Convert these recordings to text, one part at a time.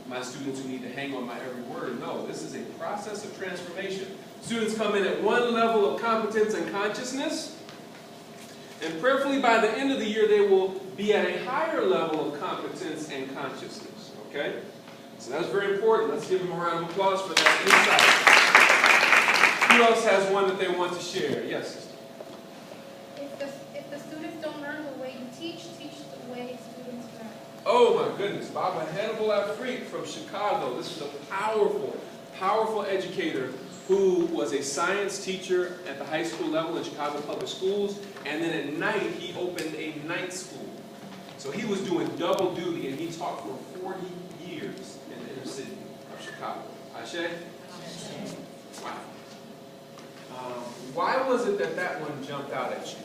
my students who need to hang on my every word. No, this is a process of transformation. Students come in at one level of competence and consciousness, and prayerfully by the end of the year they will be at a higher level of competence and consciousness. Okay? So that's very important. Let's give them a round of applause for that insight. Who else has one that they want to share? Yes, sister. If the students don't learn the way you teach the way students learn. Oh my goodness, Baba Hannibal Afrique from Chicago. This is a powerful, powerful educator who was a science teacher at the high school level in Chicago public schools, and then at night he opened a night school. So he was doing double duty, and he taught for 40 years in the inner city of Chicago. Ashe? Wow. Why was it that that one jumped out at you?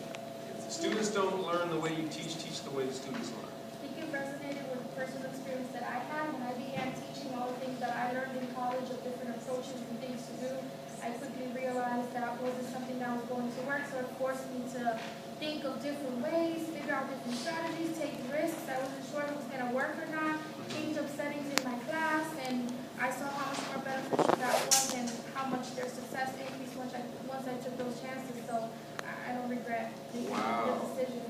If the students don't learn the way you teach, teach the way the students learn. I think it resonated with the personal experience that I had when I began teaching all the things that I learned in college of different approaches and things to do. I quickly realized that wasn't something that was going to work, so it forced me to think of different ways, figure out different strategies, take risks. I wasn't sure if it was going to work or not, change up settings in my class, and I saw how much more beneficial that was and how much their success increased once I took those chances. So I don't regret the decision.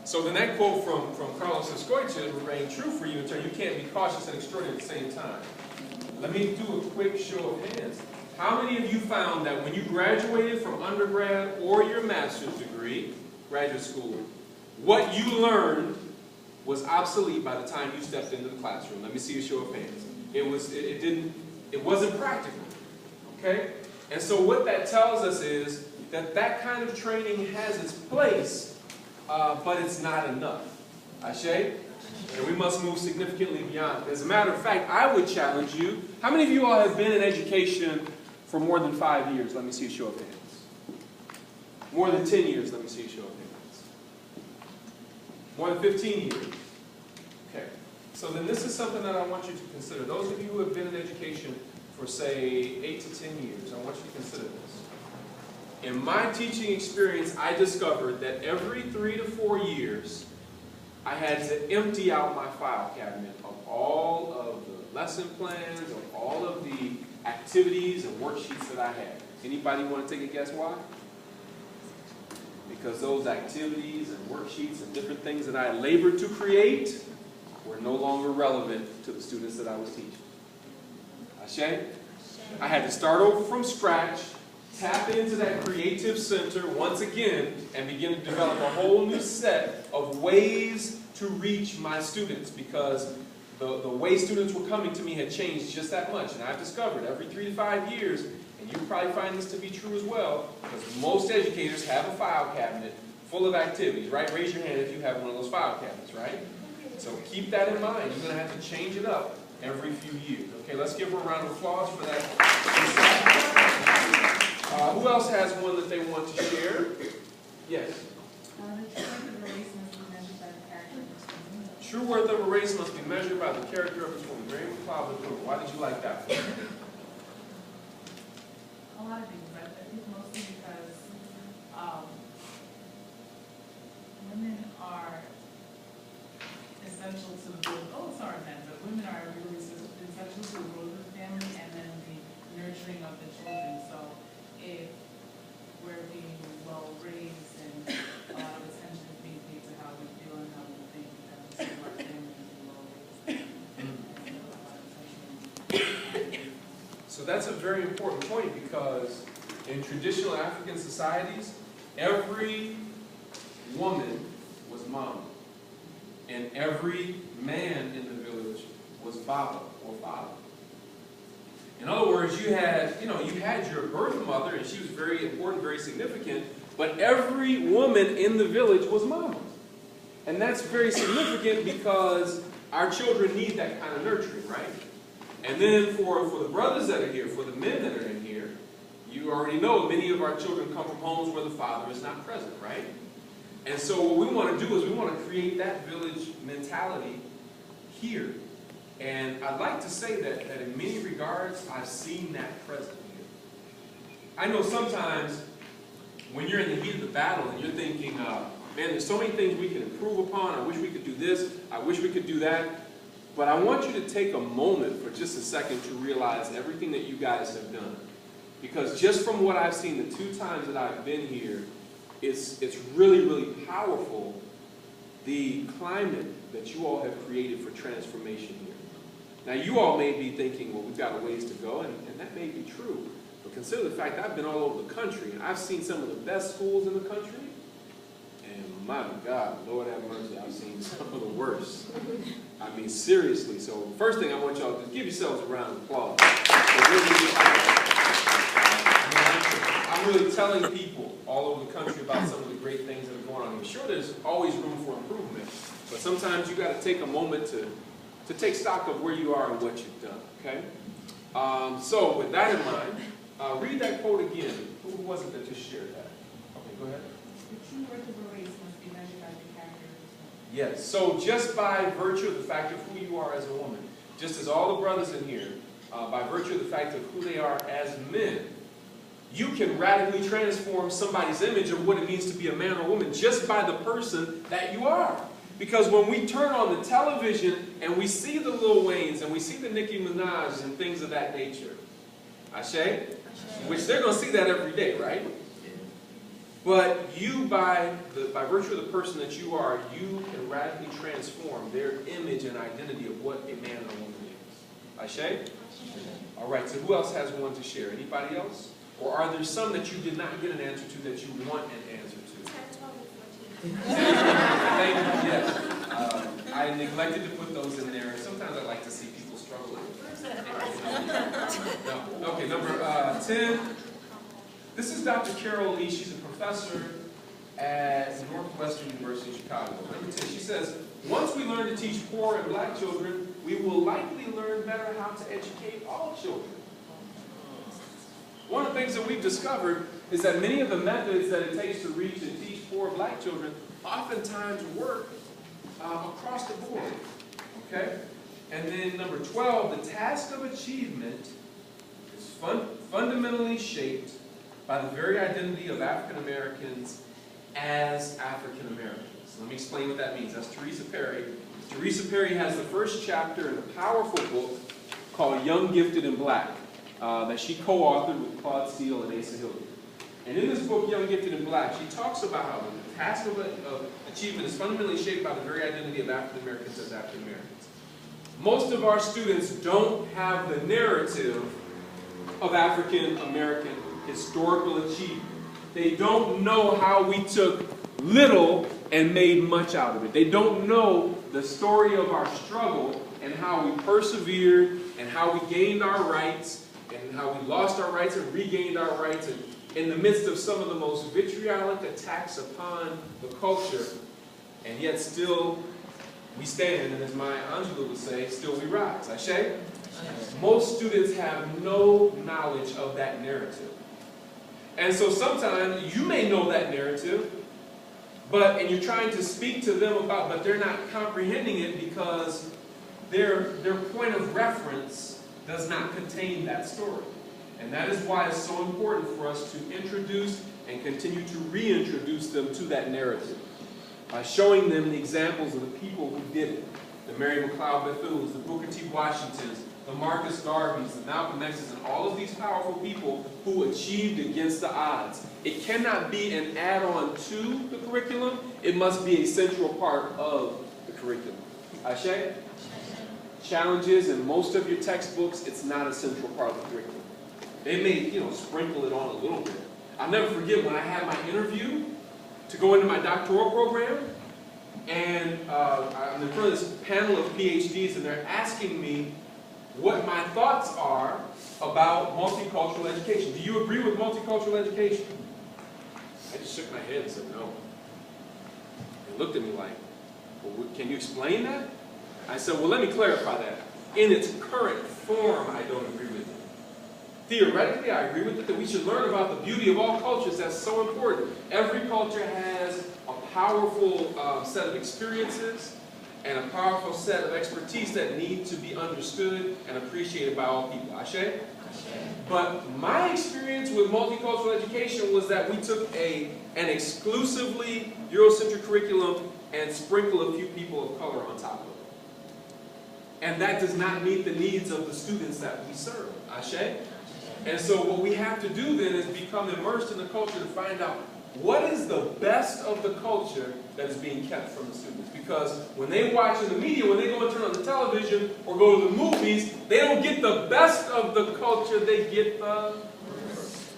So then that quote from Carlos Escoicha remained true for you in terms you can't be cautious and extraordinary at the same time. Let me do a quick show of hands. How many of you found that when you graduated from undergrad or your master's degree, graduate school, what you learned was obsolete by the time you stepped into the classroom? Let me see a show of hands. It wasn't practical. Okay? And so what that tells us is that that kind of training has its place, but it's not enough. Ashe? And we must move significantly beyond it. As a matter of fact, I would challenge you. How many of you all have been in education for more than 5 years? Let me see a show of hands. More than 10 years? Let me see a show of hands. More than 15 years? Okay. So then this is something that I want you to consider. Those of you who have been in education for, say, 8 to 10 years, I want you to consider this. In my teaching experience, I discovered that every 3 to 4 years, I had to empty out my file cabinet of all of the lesson plans, of all of the activities and worksheets that I had. Anybody want to take a guess why? Because those activities and worksheets and different things that I labored to create were no longer relevant to the students that I was teaching. Ashe? I had to start over from scratch, tap into that creative center once again, and begin to develop a whole new set of ways to reach my students, because the way students were coming to me had changed just that much. And I've discovered every 3 to 5 years, and you probably find this to be true as well, because most educators have a file cabinet full of activities, right? Raise your hand if you have one of those file cabinets, right? So keep that in mind. You're going to have to change it up every few years. Okay, let's give her a round of applause for that. Who else has one that they want to share? Yes? True worth of a race must be measured by the character of its woman. Very McLeod. Why did you like that? A lot of things, but I think mostly because women are essential to the growth. Oh, sorry, men, but women are really essential to the growth of the family and then the nurturing of the children. So if we're being well raised and a lot of attention is being paid to how we feel and how we think, that we see our family being well raised. So that's a very important point, because in traditional African societies, every woman was mama, and every man in the village was baba or father. In other words, you had your birth mother, and she was very important, very significant, but every woman in the village was mama. And that's very significant because our children need that kind of nurturing, right? And then for the brothers that are here, for the men that are in here, you already know many of our children come from homes where the father is not present, right? And so what we want to do is we want to create that village mentality here. And I'd like to say that in many regards, I've seen that present here. I know sometimes when you're in the heat of the battle and you're thinking, man, there's so many things we can improve upon. I wish we could do this. I wish we could do that. But I want you to take a moment for just a second to realize everything that you guys have done. Because just from what I've seen the 2 times that I've been here, it's really, really powerful, the climate that you all have created for transformation here. Now, you all may be thinking, well, we've got a ways to go, and that may be true. But consider the fact that I've been all over the country, and I've seen some of the best schools in the country. And my God, Lord have mercy, I've seen some of the worst. I mean, seriously. So first thing I want y'all to do is give yourselves a round of applause. I'm really telling people all over the country about some of the great things that are going on. I'm sure there's always room for improvement, but sometimes you got to take a moment to take stock of where you are and what you've done, okay? So with that in mind, read that quote again. Who was it that just shared that? Okay, go ahead. The true worth of a race must be measured by the character of its women. Yes, so just by virtue of the fact of who you are as a woman, just as all the brothers in here, by virtue of the fact of who they are as men, you can radically transform somebody's image of what it means to be a man or woman just by the person that you are. Because when we turn on the television and we see the Lil Waynes and we see the Nicki Minaj and things of that nature, Ashe? Which they're going to see that every day, right? But you, by virtue of the person that you are, you can radically transform their image and identity of what a man or woman is. Ashe? All right, so who else has one to share? Anybody else? Or are there some that you did not get an answer to that you want an answer to? 10, 12, 14. Thank you, yes. I neglected to put those in there. Sometimes I like to see people struggle. No. Okay, number 10. This is Dr. Carol Lee. She's a professor at Northwestern University in Chicago. Number 10, she says, once we learn to teach poor and black children, we will likely learn better how to educate all children. One of the things that we've discovered is that many of the methods that it takes to reach and teach poor black children oftentimes work across the board. Okay? And then number 12, the task of achievement is fundamentally shaped by the very identity of African Americans as African Americans. Let me explain what that means. That's Teresa Perry. Teresa Perry has the first chapter in a powerful book called Young, Gifted, and Black that she co-authored with Claude Steele and Asa Hilliard. And in this book, Young, Gifted, and Black, she talks about how the task of achievement is fundamentally shaped by the very identity of African Americans as African Americans. Most of our students don't have the narrative of African American historical achievement. They don't know how we took little and made much out of it. They don't know the story of our struggle and how we persevered and how we gained our rights and how we lost our rights and regained our rights and in the midst of some of the most vitriolic attacks upon the culture, and yet still we stand, and as Maya Angelou would say, still we rise. Ashe? Most students have no knowledge of that narrative. And so sometimes you may know that narrative, and you're trying to speak to them about, but they're not comprehending it because their point of reference does not contain that story. And that is why it's so important for us to introduce and continue to reintroduce them to that narrative by showing them the examples of the people who did it. The Mary McLeod Bethuls, the Booker T. Washingtons, the Marcus Garveys, the Malcolm X's, and all of these powerful people who achieved against the odds. It cannot be an add-on to the curriculum. It must be a central part of the curriculum. Ashe? Challenges in most of your textbooks, it's not a central part of the curriculum. They may, sprinkle it on a little bit. I'll never forget when I had my interview to go into my doctoral program, and I'm in front of this panel of PhDs, and they're asking me what my thoughts are about multicultural education. Do you agree with multicultural education? I just shook my head and said no. They looked at me like, well, can you explain that? I said, well, let me clarify that. In its current form, I don't agree with it. Theoretically, I agree with it, that we should learn about the beauty of all cultures. That's so important. Every culture has a powerful set of experiences and a powerful set of expertise that need to be understood and appreciated by all people. Ashe? But my experience with multicultural education was that we took an exclusively Eurocentric curriculum and sprinkled a few people of color on top of it. and that does not meet the needs of the students that we serve. Ashe? And so what we have to do then is become immersed in the culture to find out what is the best of the culture that is being kept from the students. Because when they watch in the media, when they go and turn on the television or go to the movies, they don't get the best of the culture, they get the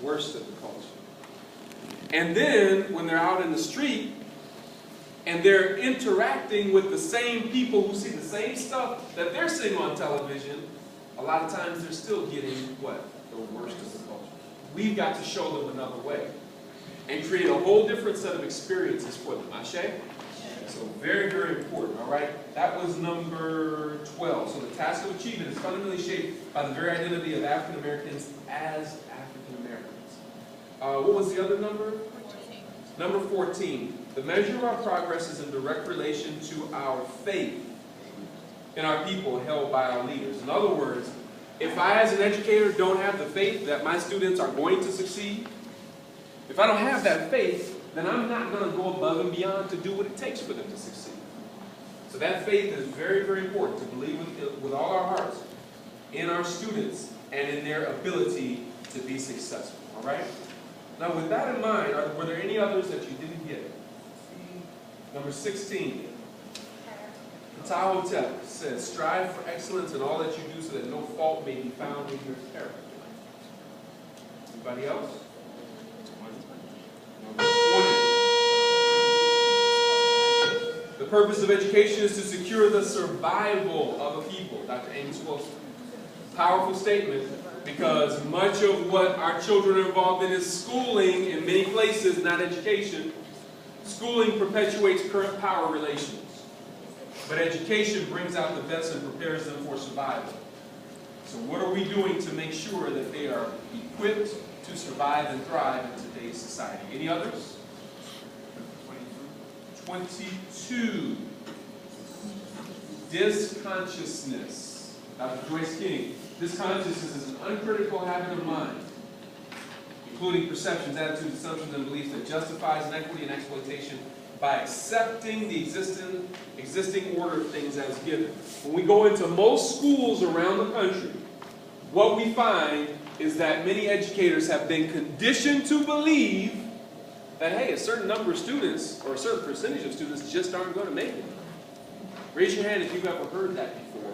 worst of the culture. And then when they're out in the street and they're interacting with the same people who see the same stuff that they're seeing on television, a lot of times they're still getting what? The worst of the culture. We've got to show them another way and create a whole different set of experiences for them. Ashe? So very, very important, all right? That was number 12. So the task of achievement is fundamentally shaped by the very identity of African Americans as African Americans. What was the other number? 14. Number 14. The measure of our progress is in direct relation to our faith in our people held by our leaders. In other words, if I as an educator don't have the faith that my students are going to succeed, if I don't have that faith, then I'm not going to go above and beyond to do what it takes for them to succeed. So that faith is very, very important, to believe with all our hearts in our students and in their ability to be successful. All right? Now, with that in mind, were there any others that you didn't get? Number 16. Ptahhotep says, strive for excellence in all that you do so that no fault may be found in your character. Anybody else? Number 20. The purpose of education is to secure the survival of a people. Dr. Amy Wilson. Powerful statement, because much of what our children are involved in is schooling in many places, not education. Schooling perpetuates current power relations. But education brings out the best and prepares them for survival. So what are we doing to make sure that they are equipped to survive and thrive in today's society? Any others? 22. Disconsciousness. Dr. Joyce King. Disconsciousness is an uncritical habit of mind, including perceptions, attitudes, assumptions, and beliefs that justifies inequity and exploitation by accepting the existing order of things as given. When we go into most schools around the country, what we find is that many educators have been conditioned to believe that, hey, a certain number of students or a certain percentage of students just aren't going to make it. Raise your hand if you've ever heard that before.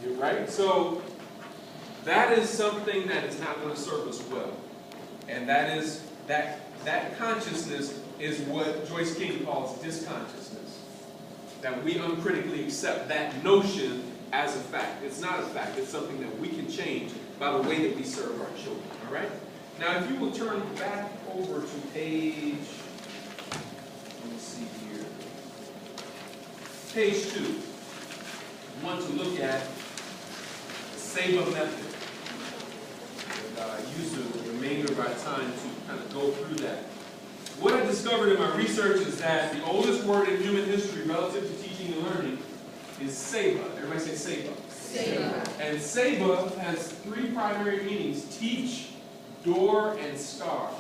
You're right? So that is something that is not going to serve us well. And that is that consciousness is what Joyce King calls disconsciousness. That we uncritically accept that notion as a fact. It's not a fact. It's something that we can change by the way that we serve our children. All right? Now, if you will turn back over to page, let me see here, page 2. I want to look at the SABA method. And use the remainder of our time to kind of go through that. What I discovered in my research is that the oldest word in human history relative to teaching and learning is SABA. Everybody say SABA. SABA. And SABA has 3 primary meanings: teach, door, and star.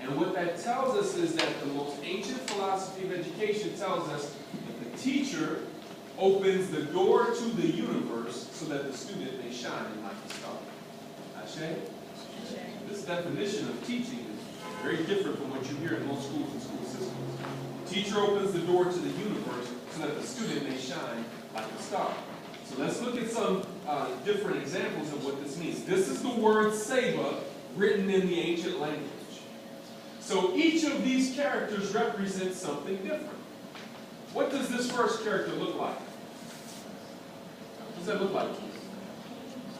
And what that tells us is that the most ancient philosophy of education tells us that the teacher opens the door to the universe so that the student may shine like a star. Ashe? This definition of teaching is very different from what you hear in most schools and school systems. The teacher opens the door to the universe so that the student may shine like a star. So let's look at some different examples of what this means. This is the word Saba written in the ancient language. So each of these characters represents something different. What does this first character look like? What does that look like?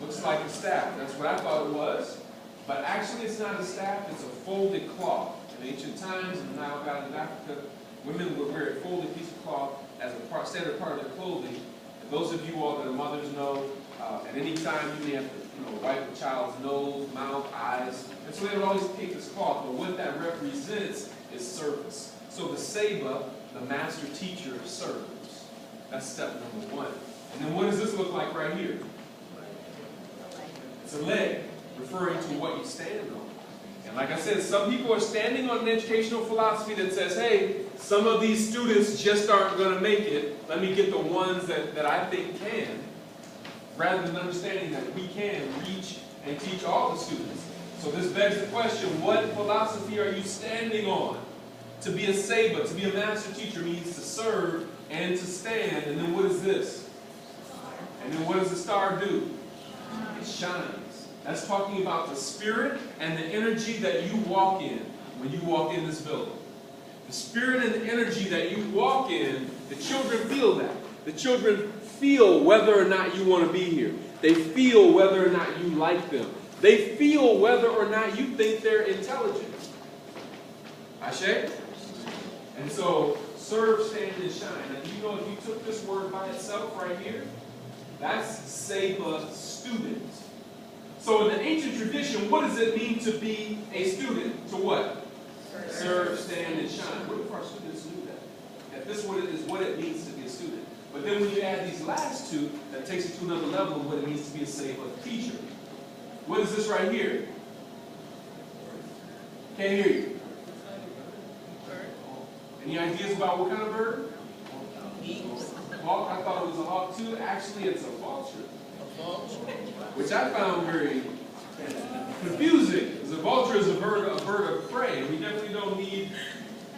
Looks like a staff. That's what I thought it was. But actually it's not a staff, it's a folded cloth. In ancient times, and now out in Africa, women would wear a folded piece of cloth as a standard part of their clothing. And those of you all that are mothers know, at any time you may have to wipe a child's nose, mouth, eyes. And so they would always take this cloth, but what that represents is service. So the Saba, the master teacher, serves. That's step number 1. And then what does this look like right here? It's a leg, referring to what you stand on. And like I said, some people are standing on an educational philosophy that says, hey, some of these students just aren't going to make it. Let me get the ones that I think can, rather than understanding that we can reach and teach all the students. So this begs the question, what philosophy are you standing on? To be a Seba, to be a master teacher means to serve and to stand. And then what is this? And then what does the star do? It shines. That's talking about the spirit and the energy that you walk in when you walk in this building. The spirit and the energy that you walk in, the children feel that. The children feel whether or not you want to be here. They feel whether or not you like them. They feel whether or not you think they're intelligent. Ashe? And so, serve, stand, and shine. Now, do you know if you took this word by itself right here, that's Seba student. So in the ancient tradition, what does it mean to be a student? To what? Serve, stand, and shine. What if our students knew that? That this is what it means to be a student. But then when you add these last two, that takes it to another level of what it means to be a Seba teacher. What is this right here? Can't hear you. Any ideas about what kind of bird? Hawk. I thought it was a hawk too. Actually, it's a vulture. Which I found very confusing. Because a vulture is a bird of prey. We definitely don't need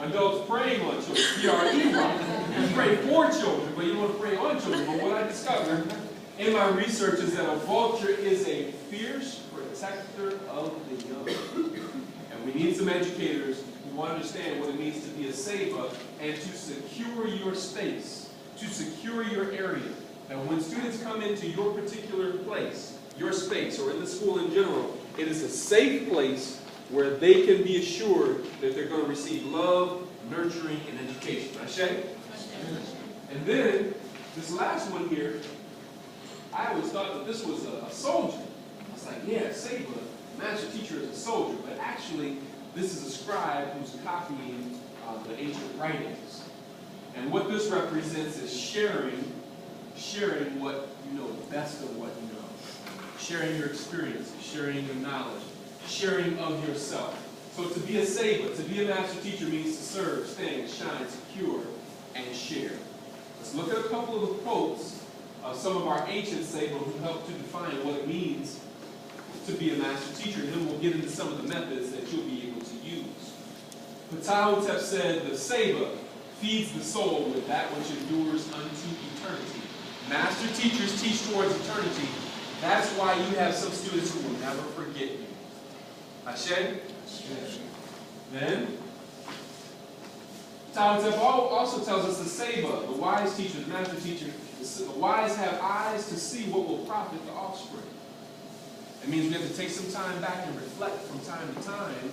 adults preying on children. P-R-E-Y. You pray for children, but you don't want to prey on children. But what I discovered in my research is that a vulture is a fierce protector of the young. And we need some educators who understand what it means to be a Seba and to secure your space, to secure your area. Now, when students come into your particular place, your space, or in the school in general, it is a safe place where they can be assured that they're going to receive love, nurturing, and education. Ashe? And then, this last one here, I always thought that this was a soldier. I was like, yeah, Seba, master teacher is a soldier, but actually, this is a scribe who's copying the ancient writings. And what this represents is sharing what you know, the best of what you know. Sharing your experiences, sharing your knowledge, sharing of yourself. So to be a Seba, to be a master teacher means to serve, stand, shine, secure, and share. Let's look at a couple of the quotes of some of our ancient Seba who helped to define what it means to be a master teacher, and then we'll get into some of the methods that you'll be able to use. Ptahhotep said, the Seba feeds the soul with that which endures unto eternity. Master teachers teach towards eternity. That's why you have some students who will never forget you. Ashe? Then, Ptahhotep also tells us the Seba, the wise teacher, the master teacher, the wise have eyes to see what will profit the offspring. It means we have to take some time back and reflect from time to time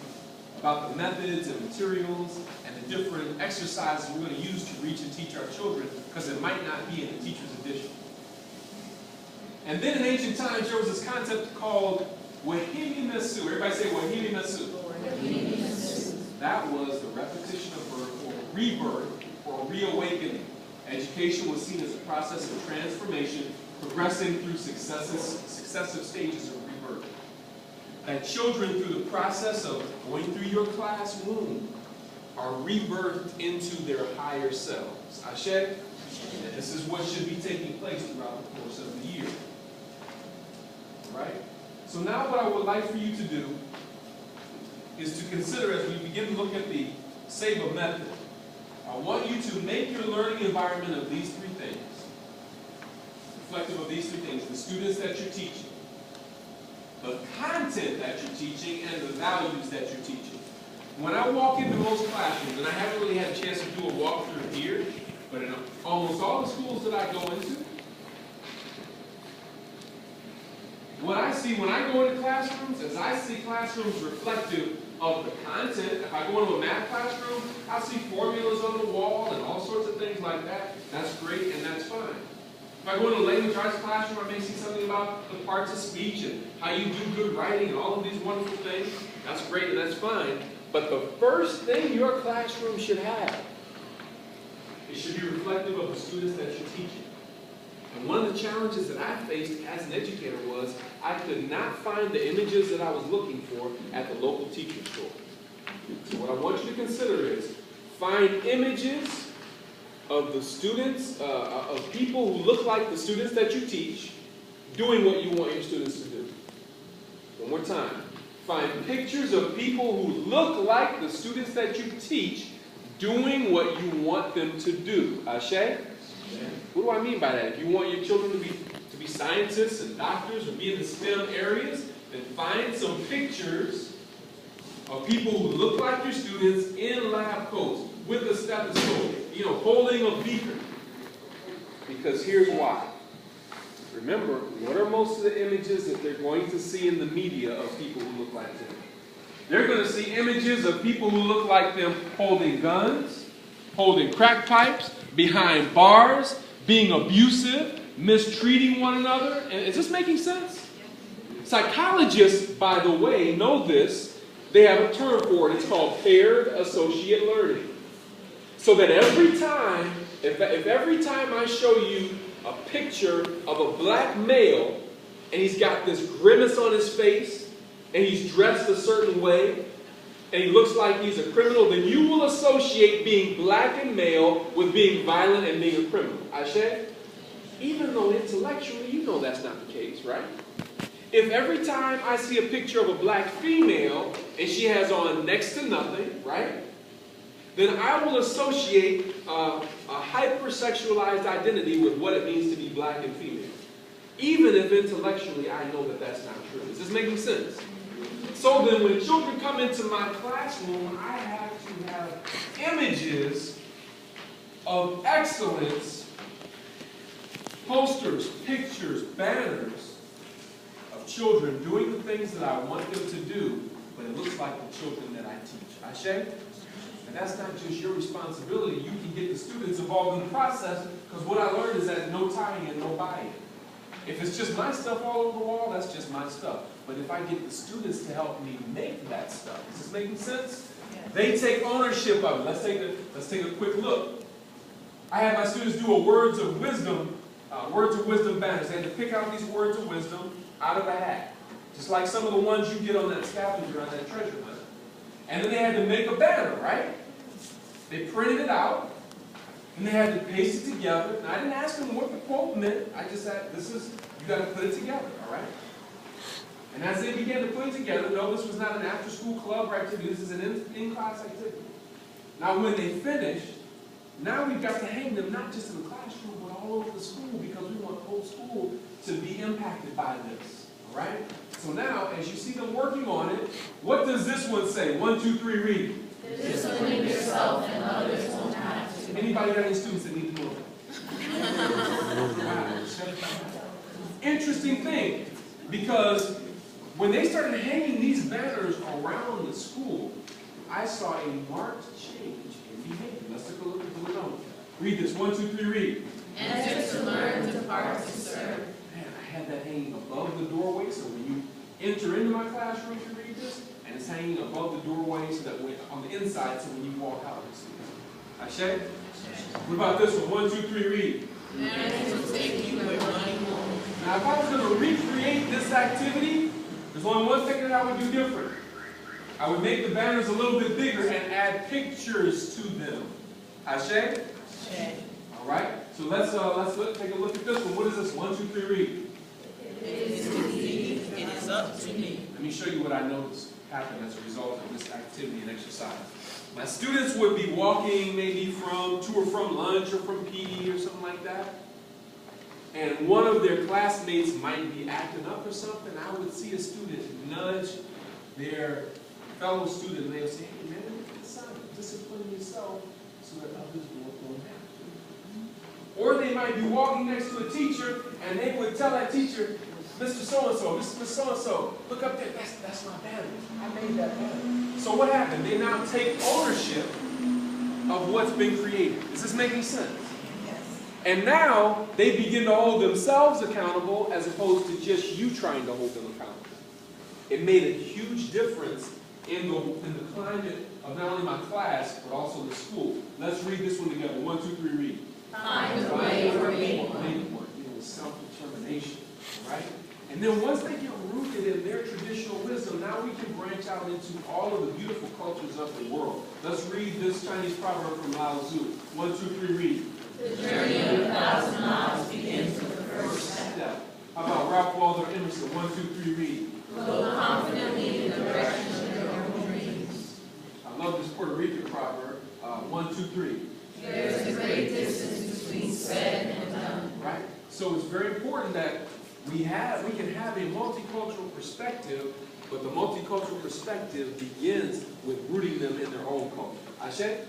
about the methods and materials and the different exercises we're going to use to reach and teach our children, because it might not be in the teacher's edition. And then in ancient times, there was this concept called Wahimi Mesu. Everybody say Wahimi Mesu. That was the repetition of birth, or rebirth, or reawakening. Education was seen as a process of transformation, progressing through successive stages of rebirth. That children, through the process of going through your class womb, are rebirthed into their higher selves. Ashe? And this is what should be taking place throughout the course of the year. Right? So now what I would like for you to do is to consider, as we begin to look at the Seba method, I want you to make your learning environment of these three things. Reflective of these three things: the students that you're teaching, the content that you're teaching, and the values that you're teaching. When I walk into most classrooms, and I haven't really had a chance to do a walkthrough here, but in almost all the schools that I go into, what I see when I go into classrooms is I see classrooms reflective of the content. If I go into a math classroom, I see formulas on the wall and all sorts of things like that. That's great and that's fine. If I go into a language arts classroom, I may see something about the parts of speech and how you do good writing and all of these wonderful things. That's great and that's fine. But the first thing your classroom should have, it should be reflective of the students that you're teaching. And one of the challenges that I faced as an educator was I could not find the images that I was looking for at the local teacher store. So what I want you to consider is find images of the students, of people who look like the students that you teach, doing what you want your students to do. One more time. Find pictures of people who look like the students that you teach, doing what you want them to do. Ashe? What do I mean by that? If you want your children to be scientists and doctors or be in the STEM areas, then find some pictures of people who look like your students in lab coats with a stethoscope, holding a beaker. Because here's why. Remember, what are most of the images that they're going to see in the media of people who look like them? They're going to see images of people who look like them holding guns, holding crack pipes, behind bars, being abusive, mistreating one another. And is this making sense? Psychologists, by the way, know this. They have a term for it. It's called paired associate learning. So that every time, if every time I show you a picture of a black male, and he's got this grimace on his face, and he's dressed a certain way, and he looks like he's a criminal, then you will associate being black and male with being violent and being a criminal. Ashe? Even though intellectually you know that's not the case, right? If every time I see a picture of a black female, and she has on next to nothing, right? Then I will associate a hypersexualized identity with what it means to be black and female. Even if intellectually I know that that's not true. Is this making sense? So then when children come into my classroom, I have to have images of excellence, posters, pictures, banners of children doing the things that I want them to do, but it looks like the children that I teach. Ashe? And that's not just your responsibility. You can get the students involved in the process, because what I learned is that no tying and no buying. If it's just my stuff all over the wall, that's just my stuff. But if I get the students to help me make that stuff, is this making sense? Yes. They take ownership of it. Let's take a quick look. I had my students do a words of wisdom banners. They had to pick out these words of wisdom out of a hat. Just like some of the ones you get on that scavenger, on that treasure hunt. And then they had to make a banner, right? They printed it out, and they had to paste it together. And I didn't ask them what the quote meant. I just said, you got to put it together, all right? And as they began to put it together, no, this was not an after-school club or activity. This is an in-class activity. Now, when they finished, now we've got to hang them not just in the classroom, but all over the school, because we want the whole school to be impacted by this, all right? So now, as you see them working on it, what does this one say? 1, 2, 3, read. Discipline yourself and others won't have to. Anybody got any students that need to know that? Wow. Interesting thing, because when they started hanging these banners around the school, I saw a marked change in behavior. Let's take a look at the note. Read this. 1, 2, 3, read. Enter to learn, depart to serve. Man, I had that hanging above the doorway, so when you enter into my classroom to read this, and it's hanging above the doorway so that on the inside, so when you walk out, you see it. Ashe? What about this one? 1, 2, 3, read. Parents will take you your money home. Now, if I was going to recreate this activity, there's only one thing that I would do different. I would make the banners a little bit bigger and add pictures to them. Ashe? All right. So let's take a look at this one. What is this? 1, 2, 3, read. It is to thee, it is up to me. Let me show you what I noticed happen as a result of this activity and exercise. My students would be walking maybe to or from lunch or from PE or something like that. And one of their classmates might be acting up or something. I would see a student nudge their fellow student, and they'll say, hey man, discipline yourself so that others won't have to. Or they might be walking next to a teacher, and they would tell that teacher, Mr. So-and-so, Mr. So-and-so, look up there, that's my banner. I made that banner. So what happened? They now take ownership of what's been created. Is this making sense? Yes. And now they begin to hold themselves accountable as opposed to just you trying to hold them accountable. It made a huge difference in the climate of not only my class, but also the school. Let's read this one together. 1, 2, 3, read. Find a way or make one. Make one. self-determination, right? And then once they get rooted in their traditional wisdom, now we can branch out into all of the beautiful cultures of the world. Let's read this Chinese proverb from Lao Tzu. 1, 2, 3, read. The journey of 1,000 miles begins with the first step. How about Ralph Waldo Emerson? 1, 2, 3, read. Go confidently in the direction of your own dreams. I love this Puerto Rican proverb. 1, 2, 3. There is a great distance between said and done. Right? So it's very important that we can have a multicultural perspective, but the multicultural perspective begins with rooting them in their own culture. Ashe?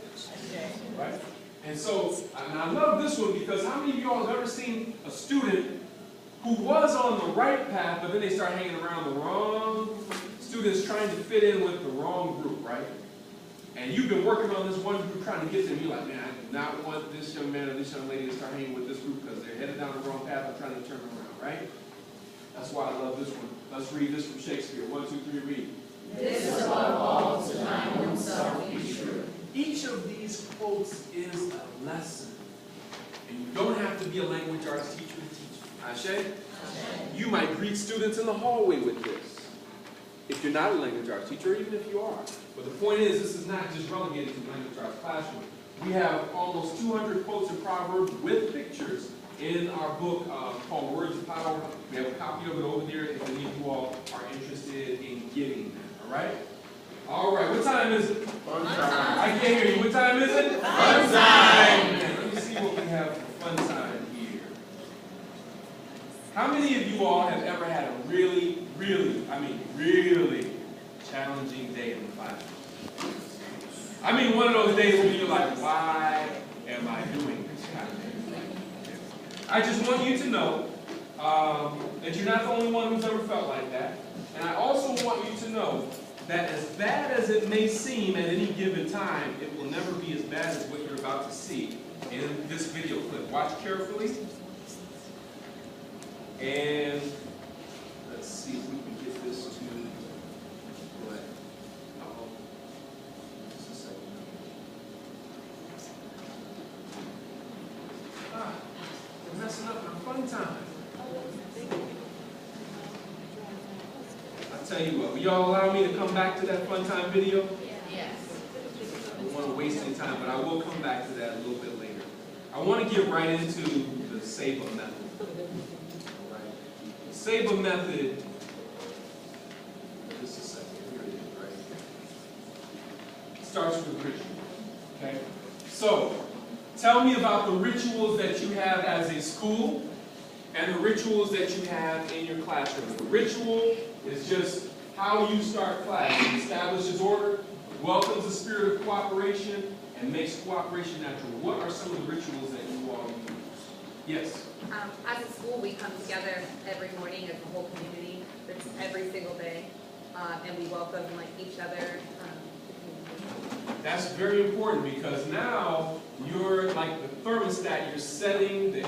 Right? And so, and I love this one because how many of y'all have ever seen a student who was on the right path, but then they start hanging around the wrong students trying to fit in with the wrong group, right? And you've been working on this one group trying to get them. You're like, man, I do not want this young man or this young lady to start hanging with this group because they're headed down the wrong path. I'm trying to turn them around, right? That's why I love this one. Let's read this from Shakespeare. 1, 2, 3, read. This above all to thine own self be true. Each of these quotes is a lesson. And you don't have to be a language arts teacher to teach you. Ashe? You might greet students in the hallway with this. If you're not a language arts teacher, or even if you are. But the point is, this is not just relegated to the language arts classroom. We have almost 200 quotes and proverbs with pictures in our book called Words of Power. We have a copy of it over there if any of you all are interested in getting that. All right? All right, what time is it? Fun time. I can't hear you. What time is it? Fun time. Let me see what we have for fun time here. How many of you all have ever had a really challenging day in the classroom? I mean, one of those days when you're like, why am I doing this kind of thing? I just want you to know that you're not the only one who's ever felt like that. And I also want you to know that as bad as it may seem at any given time, it will never be as bad as what you're about to see in this video clip. Watch carefully. And let's see if we can get this to what? Uh-oh. Just a second. We're messing up our fun time. I'll tell you what, will y'all allow me to come back to that fun time video? Yes. I don't want to waste any time, but I will come back to that a little bit later. I want to get right into the SABA method. Right? The SABA method, just a second, here it is, right? It starts with ritual, okay? So, tell me about the rituals that you have as a school and the rituals that you have in your classroom. The ritual is just how you start class. It establishes order, welcomes the spirit of cooperation, and makes cooperation natural. What are some of the rituals that you all use? Yes? As a school, we come together every morning as a whole community. It's every single day. And we welcome each other. That's very important because now you're like the thermostat, you're setting the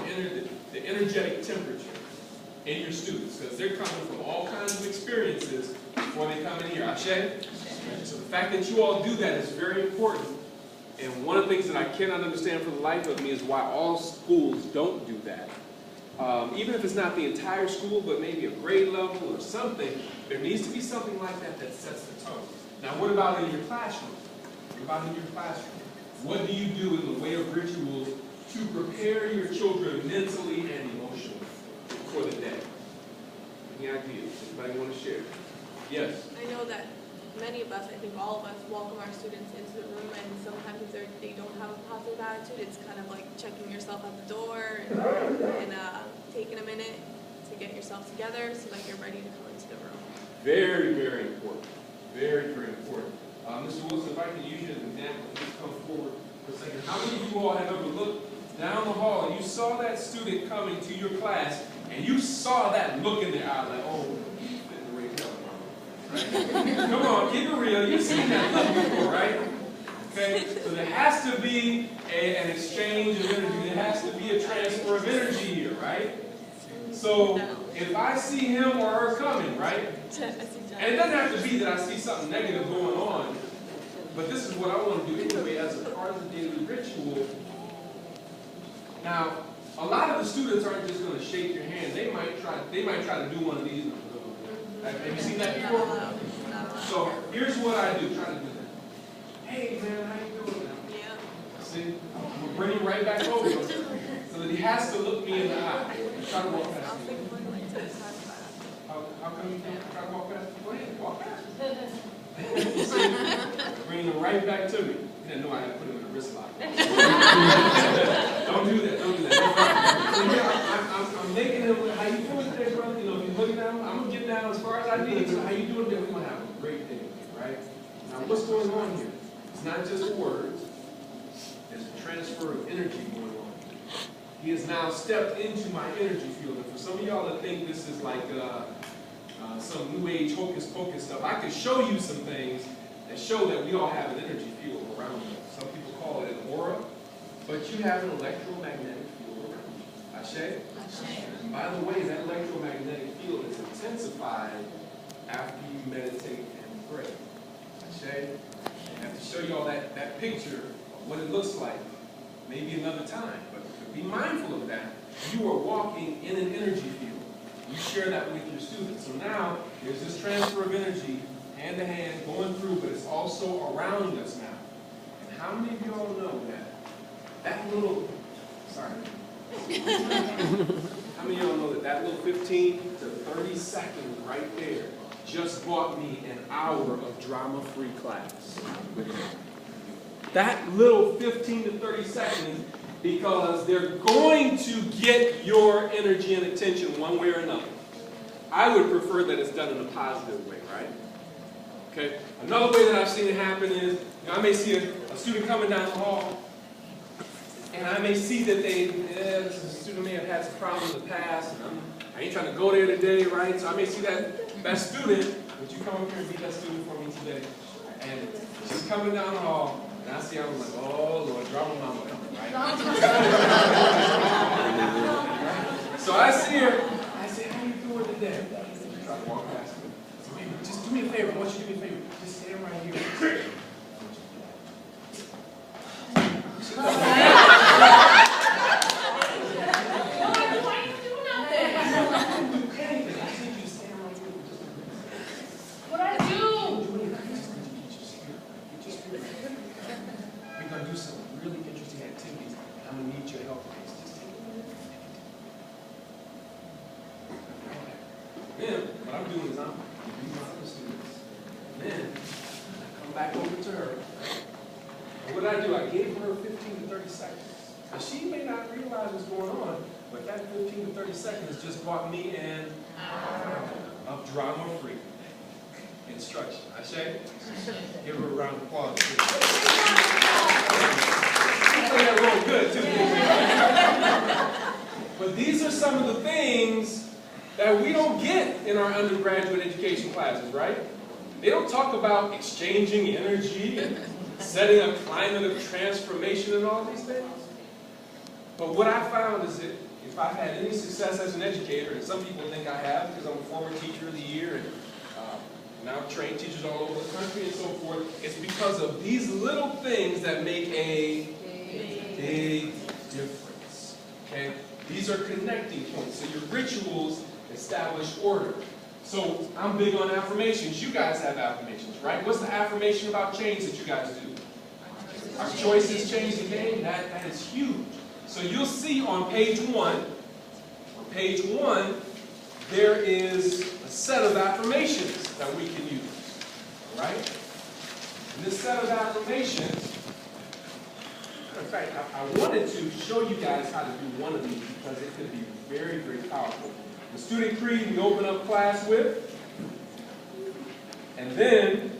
energetic temperature in your students because they're coming from all kinds of experiences before they come in here. Ashe? So the fact that you all do that is very important. And one of the things that I cannot understand for the life of me is why all schools don't do that. Even if it's not the entire school, but maybe a grade level or something, there needs to be something like that that sets the tone. Now, what about in your classroom? What about in your classroom? What do you do in the way of rituals to prepare your children mentally and emotionally for the day? Any ideas? Anybody want to share? Yes? I know that many of us, I think all of us, welcome our students into the room, and sometimes if they don't have a positive attitude, it's kind of like checking yourself at the door and taking a minute to get yourself together so that you're ready to come into the room. Very, very important. Very, very important. Mr. Wilson, if I can use you as an example, please come forward for a second. How many of you all have ever looked down the hall and you saw that student coming to your class and you saw that look in their eye like, oh, he's fitting to raise hell tomorrow. Right? Come on, keep it real. You've seen that look before, right? Okay? So there has to be an exchange of energy. There has to be a transfer of energy here, right? So if I see him or her coming, right? And it doesn't have to be that I see something negative going on, but this is what I want to do anyway as a part of the daily ritual. Now, a lot of the students aren't just going to shake your hand. They might try to do one of these. Have you seen that before? So here's what I do. Try to do that. Hey man, how you doing? Yeah. See, I'm gonna bring him right back over so that he has to look me in the eye. Try to walk past me. How come you can't try to walk past me? Go ahead, walk past me. See, bring him right back to me. He didn't know I had to put him in a wrist lock. Don't do that. Don't do that. I'm making him. How you doing today, brother? You know, if you're looking down, I'm gonna get down as far as I need to. How you doing today? We're gonna have a great day, right? Now, what's going on here? It's not just words. There's a transfer of energy going on. He has now stepped into my energy field. And for some of y'all that think this is like some new age hocus pocus stuff, I could show you some things that show that we all have an energy field around us. Some people call it an aura, but you have an electromagnetic field around you. Ashe? And by the way, that electromagnetic field is intensified after you meditate and pray. Ashe? I have to show you all that picture of what it looks like, maybe another time. But be mindful of that. You are walking in an energy field. You share that with your students. So now, there's this transfer of energy, hand to hand, going through, but it's also around us now. And how many of y'all know that little, sorry. How many of y'all know that little 15 to 30 seconds right there just bought me an hour of drama-free class? That little 15 to 30 seconds, because they're going to get your energy and attention one way or another. I would prefer that it's done in a positive way, right? Okay. Another way that I've seen it happen is, I may see a student coming down the hall, and I may see that this student may have had some problems in the past, and I ain't trying to go there today, right? So I may see that student, would you come up here and be that student for me today? And she's coming down the hall, and I see her, I'm like, oh Lord, drama mama coming, right? So I see her, I say, how you doing today? She try to walk past me. So baby, just do me a favor, I want you to do me a favor. Just stand right here. Then, what I'm doing is I'm giving my other students. Then, I come back over to her. And what I do, I gave her 15 to 30 seconds. Now, she may not realize what's going on, but that 15 to 30 seconds just brought me an hour of drama-free instruction. Ashe? Give her a round of applause. She played that role good, too. But these are some of the things that we don't get in our undergraduate education classes, right? They don't talk about exchanging energy and setting a climate of transformation and all these things. But what I found is that if I've had any success as an educator, and some people think I have because I'm a former teacher of the year and now I've trained teachers all over the country and so forth, it's because of these little things that make a big difference. Okay? These are connecting points. So your rituals establish order. So I'm big on affirmations. You guys have affirmations, right? What's the affirmation about change that you guys do? Our choices change the game. That is huge. So you'll see on page 1, there is a set of affirmations that we can use. All right? And this set of affirmations, in fact, I wanted to show you guys how to do one of these because it could be very, very powerful. The student creed we open up class with, and then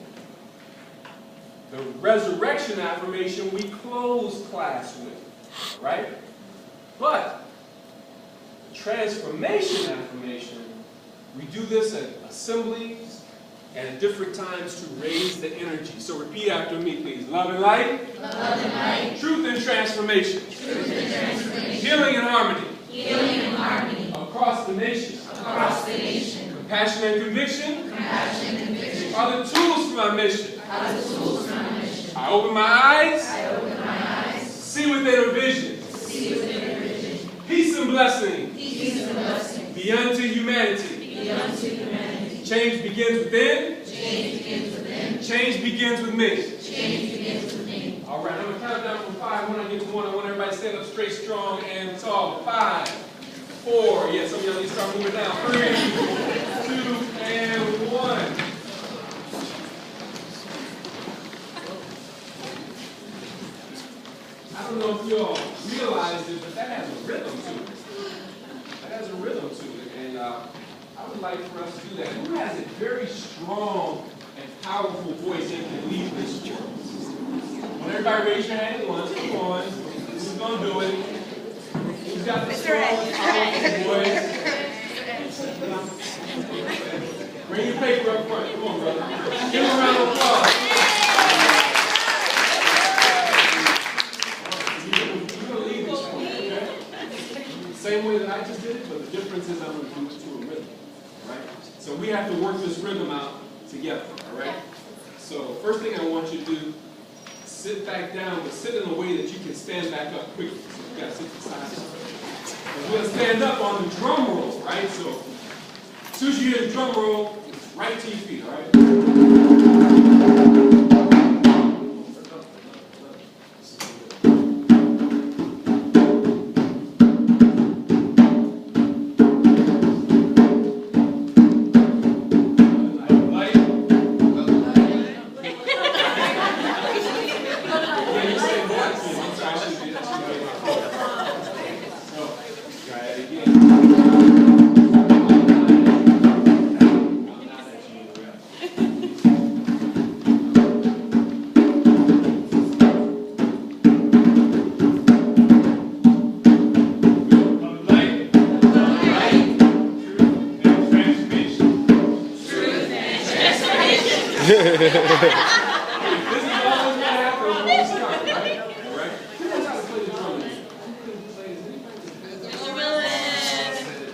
the resurrection affirmation we close class with, right? But the transformation affirmation, we do this at assemblies and at different times to raise the energy. So repeat after me, please. Love and light. Love and light. Truth and transformation. Truth and transformation. Healing and harmony. Healing and harmony. Across the nation. Across the nation. Compassion and conviction. Compassion and conviction. Are the tools for my mission. Are the tools for my mission. I open my eyes. I open my eyes. See within a vision. See within a vision. Peace and blessing. Peace and blessing. Be unto humanity. Be unto humanity. Change begins within. Change begins within. Change begins with me. Change begins with me. All right, I'm going to count down from 5. When I get to 1, I want everybody to stand up straight, strong, and tall. 5, 4. Yeah, some of y'all need to start moving now. 3, 2, and 1. I don't know if you all realize it, but that has a rhythm to it. That has a rhythm to it, and I would like for us to do that. Who has a very strong and powerful voice and can lead this world? When everybody raise your hand at once, come on. Who's going to do it? Who's got the strong, powerful voice? Bring your paper up front. Come on, brother. Give him a round of applause. Same way that I just did it, but the difference is I'm going to do it to a rhythm, right? So we have to work this rhythm out together, all right? So first thing I want you to do, sit back down, but sit in a way that you can stand back up quickly. So you got to sit beside you. We're going to stand up on the drum roll, right? So as soon as you hear the drum roll, right to your feet, all right?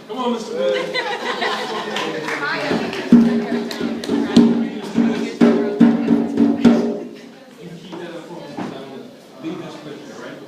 Come on, Mr. Williams. You can keep that up for me. I'm going to leave this with you, right?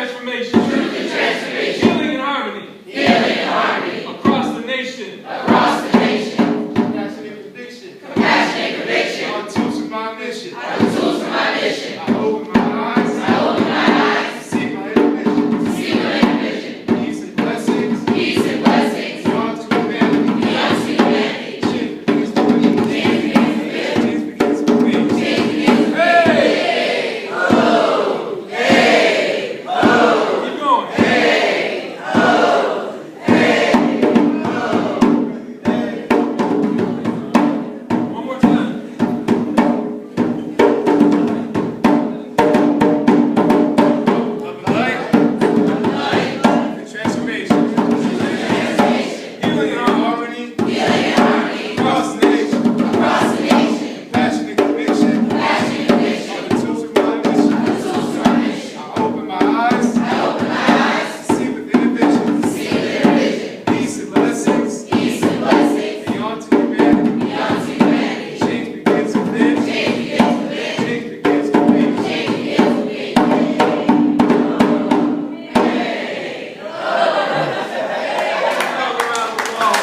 transformation. Truth and transformation. Healing and harmony. Healing and harmony. Across the nation. Across the nation. Compassion and conviction. Compassion and conviction. Are the tools of my mission. Are the tools of my mission. I open my eyes. I open my eyes. See my inner vision. See my inner vision. Peace and blessings. Peace and blessings. Beyond to humanity. Beyond to humanity. Change begins to be. Change begins with me. Change begins to be. Change begins with me. Hey! Oh! Hey! Oh! Keep going. Hey! Oh! Hey! One more time. Love and light. And transformation. Healing and harmony. Healing and harmony. Across the nation. Across the nation. Compassion and conviction. Compassion and conviction. Are the tools of my mission. Are the tools of our mission. I open my eyes. I open my eyes. See with inner vision. See with inner vision. Peace and blessings. Peace and blessings. Beyond to humanity. Beyond to humanity. Change begins within. Change begins with me. Change begins with me. Change begins with me. Another round of applause.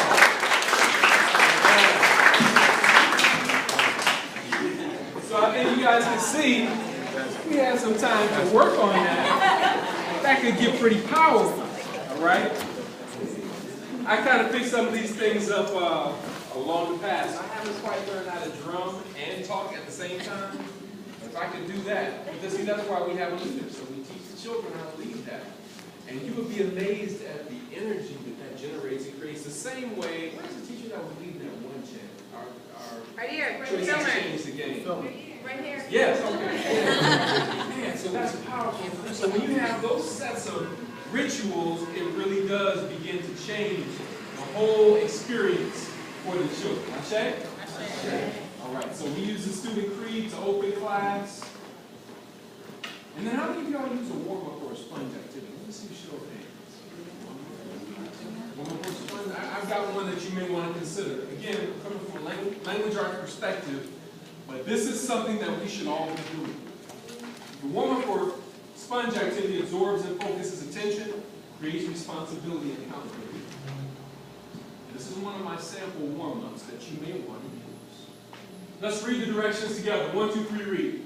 So I think you guys can see we had some time to work on that. That could get pretty powerful, all right? I kind of picked some of these things up along the past. I haven't quite learned how to drum and talk at the same time. If I could do that, because see, that's why we have leaders. So we teach the children how to lead that. And you would be amazed at the energy that generates and creates the same way. Where's the teacher that was leading that one chant? Right here, Our right choices here. change the game. Right here. Yes, okay. Man, so that's powerful. So when you have those sets of rituals, it really does begin to change the whole experience for the children. Ashe? All right, so we use the student creed to open class. And then how many of y'all use a warm-up or a sponge activity? Let me see a show of hands. Warm-up or sponge? I've got one that you may want to consider. Again, coming from a language arts perspective, but this is something that we should all be doing. The warm-up or sponge activity absorbs and focuses attention, creates responsibility and accountability. This is one of my sample warm-ups that you may want to use. Let's read the directions together. 1, 2, 3, read.